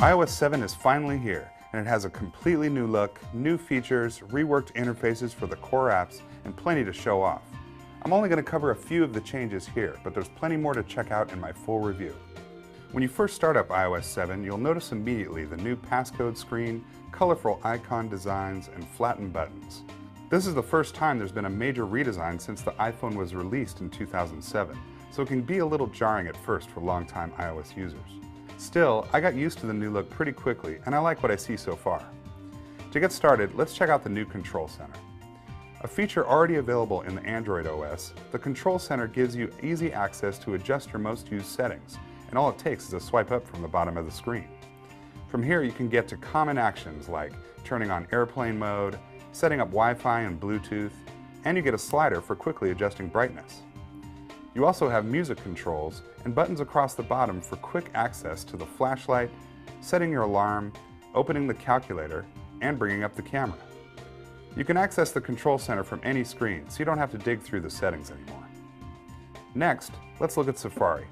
iOS 7 is finally here, and it has a completely new look, new features, reworked interfaces for the core apps, and plenty to show off. I'm only going to cover a few of the changes here, but there's plenty more to check out in my full review. When you first start up iOS 7, you'll notice immediately the new passcode screen, colorful icon designs, and flattened buttons. This is the first time there's been a major redesign since the iPhone was released in 2007, so it can be a little jarring at first for longtime iOS users. Still, I got used to the new look pretty quickly, and I like what I see so far. To get started, let's check out the new Control Center. A feature already available in the Android OS, the Control Center gives you easy access to adjust your most used settings, and all it takes is a swipe up from the bottom of the screen. From here, you can get to common actions like turning on airplane mode, setting up Wi-Fi and Bluetooth, and you get a slider for quickly adjusting brightness. You also have music controls and buttons across the bottom for quick access to the flashlight, setting your alarm, opening the calculator, and bringing up the camera. You can access the Control Center from any screen, so you don't have to dig through the settings anymore. Next, let's look at Safari.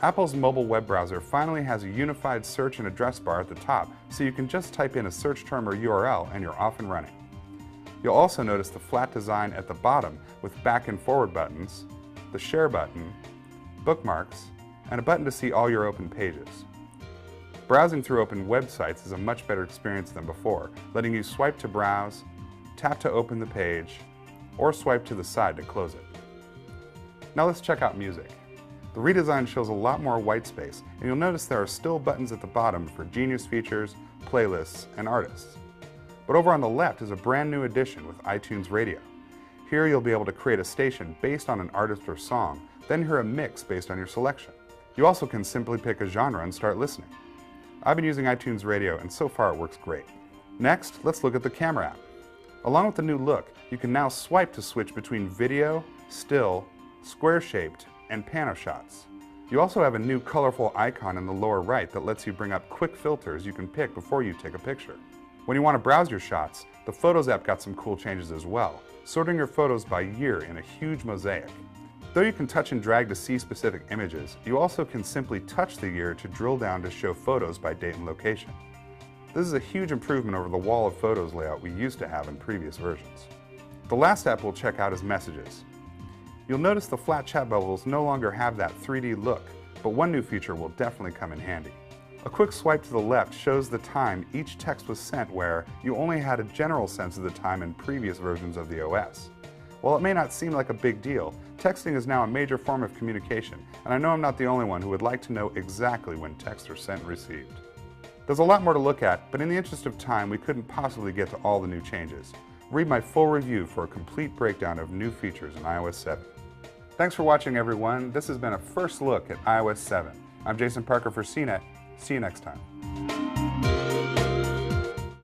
Apple's mobile web browser finally has a unified search and address bar at the top, so you can just type in a search term or URL and you're off and running. You'll also notice the flat design at the bottom with back and forward buttons, the share button, bookmarks, and a button to see all your open pages. Browsing through open websites is a much better experience than before, letting you swipe to browse, tap to open the page, or swipe to the side to close it. Now let's check out music. The redesign shows a lot more white space, and you'll notice there are still buttons at the bottom for Genius features, playlists, and artists. But over on the left is a brand new addition with iTunes Radio. Here you'll be able to create a station based on an artist or song, then hear a mix based on your selection. You also can simply pick a genre and start listening. I've been using iTunes Radio, and so far it works great. Next, let's look at the camera app. Along with the new look, you can now swipe to switch between video, still, square-shaped, and pano shots. You also have a new colorful icon in the lower right that lets you bring up quick filters you can pick before you take a picture. When you want to browse your shots, the Photos app got some cool changes as well, sorting your photos by year in a huge mosaic. Though you can touch and drag to see specific images, you also can simply touch the year to drill down to show photos by date and location. This is a huge improvement over the wall of photos layout we used to have in previous versions. The last app we'll check out is Messages. You'll notice the flat chat bubbles no longer have that 3D look, but one new feature will definitely come in handy. A quick swipe to the left shows the time each text was sent, where you only had a general sense of the time in previous versions of the OS. While it may not seem like a big deal, texting is now a major form of communication, and I know I'm not the only one who would like to know exactly when texts are sent and received. There's a lot more to look at, but in the interest of time, we couldn't possibly get to all the new changes. Read my full review for a complete breakdown of new features in iOS 7. Thanks for watching, everyone. This has been a first look at iOS 7. I'm Jason Parker for CNET. See you next time.